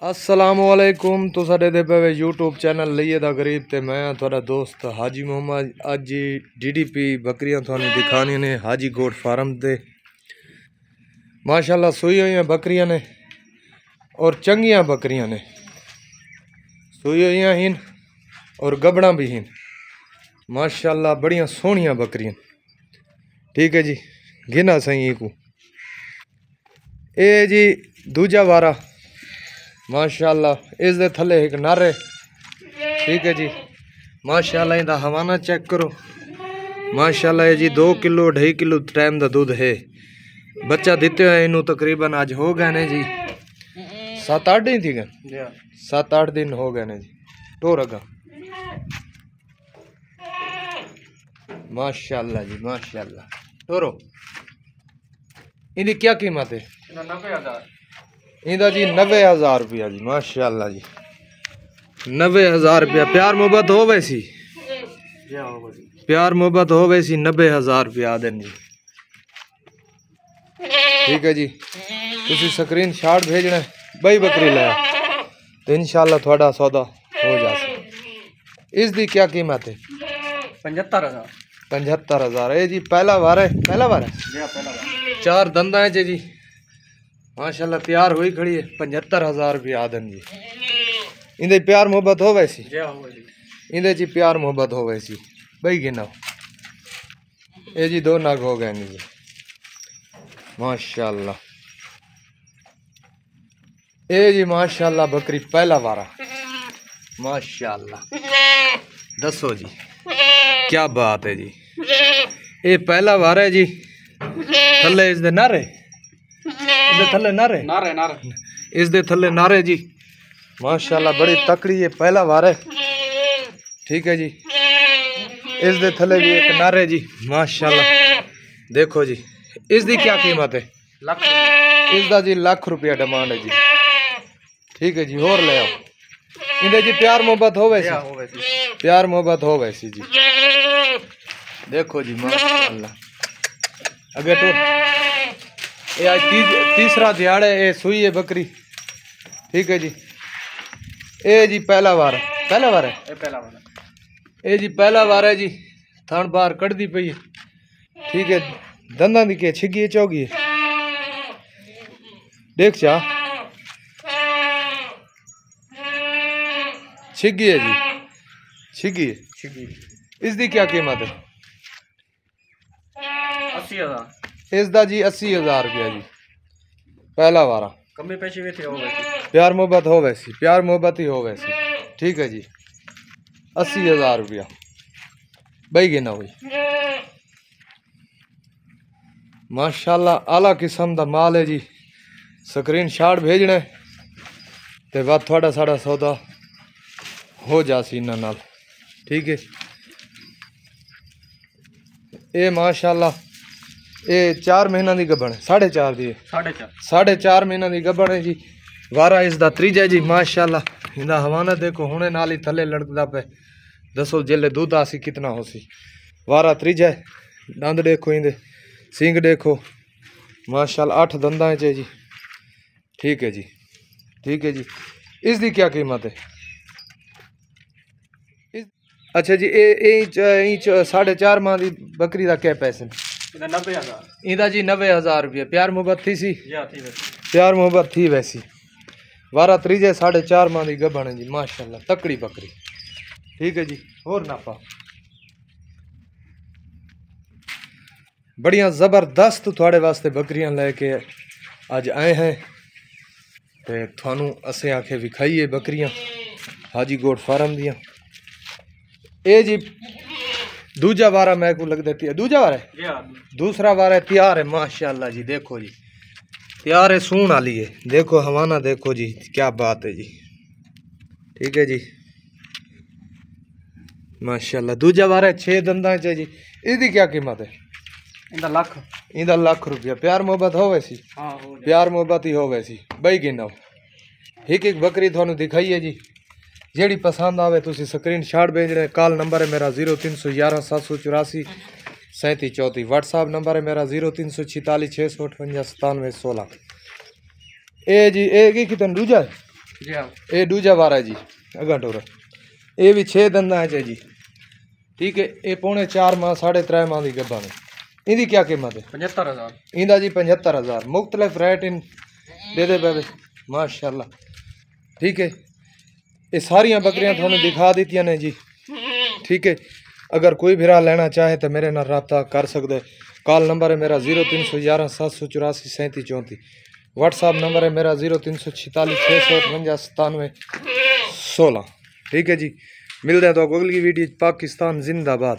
असलामुअलैकुम। तुसा दे पे YouTube channel लइए दा गरीब ते मैं थोड़ा दोस्त हाजी मोहम्मद। अज DDP बकरियां थानू दिखानी ने हाजी गोट फार्म ते। माशाल्लाह सूई हुई बकरियां ने और चंगियां बकरियां ने, सूई हुई हिन और गबड़ा भी हिन। माशाल्लाह बड़ियां सोहनियां बकरियां। ठीक है जी, गिना सही को ए जी दूजा वारा। माशाल्लाह इस दे थले एक नारे। ठीक है जी, माशाल्लाह इंदा हवाना चेक करो। माशाल्लाह ये जी 2 किलो 2.5 किलो टाइम का दूध है। बच्चा दिते हुए इनू तकरीबन आज हो गए ने जी 7-8 दिन थी गए, 7-8 दिन हो गए ने जी। टोर अगा माशाल्लाह जी माशाल्लाह। टोरो इनकी क्या कीमत है? 90,000 इंदा जी 90,000 रुपया जी। माशाल्लाह जी 90,000 रुपया। प्यार मोहब्बत हो वैसी, प्यार मोहब्बत हो वैसी 90,000 रुपया आदन जी। ठीक है जी, तुसी स्क्रीन शॉट भेजना बई बकरी लाया तो इंशाल्लाह थोड़ा सौदा हो जाए। इस दी क्या कीमत है? 75,000 75,000 है जी। पहला वार है, पहला वार है, चार दंदा है जी। माशाल्लाह तैयार हुई खड़ी है। 75,000 रुपया आदन जी। इंदे प्यार मोहब्बत हो वैसी, इंदे जी प्यार मोहब्बत हो वैसी बई गिना। ये जी 2 नग हो गए जी। माशाल्लाह ए जी माशाल्लाह बकरी पहला वारा। माशाल्लाह दसो जी क्या बात है जी। ये पहला वारा है जी। थले इस दे नारे, इस दे थले नारे नारे नारे इस दे थले नारे जी। माशाल्लाह बड़ी तकड़ी है, पहला वारा है। ठीक है जी, इस दे थले भी एक नारे जी। माशाल्लाह देखो जी, इस दी क्या कीमत है? लाख इस दा जी लाख रुपया डिमांड है जी। ठीक है जी, और ले आओ। इंदे जी प्यार मोहब्बत हो वैसी, प्यार मोहब्बत हो वैसी जी। देखो जी माशाल्लाह। अगे तो ये आज तीसरा दिहाड़ा है, सुई है बकरी। ठीक है जी, ए जी पहला वार, पहला वार है, पहला वाला ए जी पहला वार है जी। थान बाहर कड़दी पई है। ठीक है, दंदा दी के छिगी चौगी है। देख चा छिगी है जी, छिगी है। इस दी क्या कीमत है? 80,000 इस दा जी 80,000 रुपया जी। पहला वारा कमी पैसे भी थे हो गए। प्यार मोहब्बत हो वैसी, प्यार मोहब्बत ही हो वैसी। ठीक है जी, 80,000 रुपया बई गिना हुई। माशाल्लाह आला किस्म का माल है जी। स्क्रीन शॉट भेजना है ते बाद थोड़ा साड़ा सौदा हो जासी इन्हां नाल। ठीक है, ये माशाल्लाह ये 4 महीना की गबन है, 4.5 दी है, 4.5 महीना की गबन है जी। वारा इसका त्रीजा है जी। माशाल्लाह इंदा हवाना देखो हुणे नाल ही थले लड़कदा पे। दसो जेले दूध आसी कितना हो सी। वारा त्रीजा है। दंद देखो इंदे, सिंग देखो माशाल्लाह 8 दंदा है जी। ठीक है जी, ठीक है जी। इसकी क्या कीमत है? अच्छा जी, ये 4.5 माह की बकरी का क्या पैसे? 90,000 इंदा जी 90,000 रुपया। प्यार मोहब्बत थी सी, थी प्यार मोहब्बत थी वैसी। वारा त्रीजे 4.5 माह की गबन है जी। माशाल्लाह तकड़ी बकरी। ठीक है जी, और नापा बढ़िया जबरदस्त थोड़े वास्ते बकरियां लेके अज आए हैं ते थानू असें आखे विखाइए बकरियां हाजी गोट फार्म दियां। ए जी दूजा वारा मैं को लग देती है, दूजा वारा है, दूसरा वारा है, तैयार है। माशाल्लाह जी देखो जी तैयार है, सून वाली है। देखो हवाना देखो जी क्या बात है जी। ठीक है जी, माशाल्लाह दूजा वारा है, 6 दंदा है जी। इसकी क्या कीमत है? इंदा लाख, इंदा लाख रुपया। प्यार मोहब्बत हो वैसी, प्यार मोहब्बत ही हो वैसी बई गिनाओ। एक एक बकरी थानू दिखाई है जी। जेड़ी पसंद आवे तुसी स्क्रीन शॉट भेजना। कॉल नंबर है मेरा 0311 784 3734। व्हाट्सअप नंबर है मेरा 0346 658 97 16। ए जी ए की कितन दूजा है? जी हाँ ये दूजा वारा है जी अगा टोरा ये भी 6 दंदा है जी ठीक है। ये पौने 4 माह 3.5 माह की गब्बा ने इनकी क्या कीमत है 75,000 इंदा जी 75,000 मुख्तलिफ रेट इन दे दे पे माशाल्लाह ठीक है। ये सारिया बकरियां थानू दिखा दी ने जी ठीक है। अगर कोई भी लेना चाहे तो मेरे नाल रब्ता कर सकते। कॉल नंबर है मेरा 0311 784 3734। व्हाट्सअप नंबर है मेरा 0346 658 97 16 ठीक है जी। मिलते हैं तो अगली वीडियो। पाकिस्तान जिंदाबाद।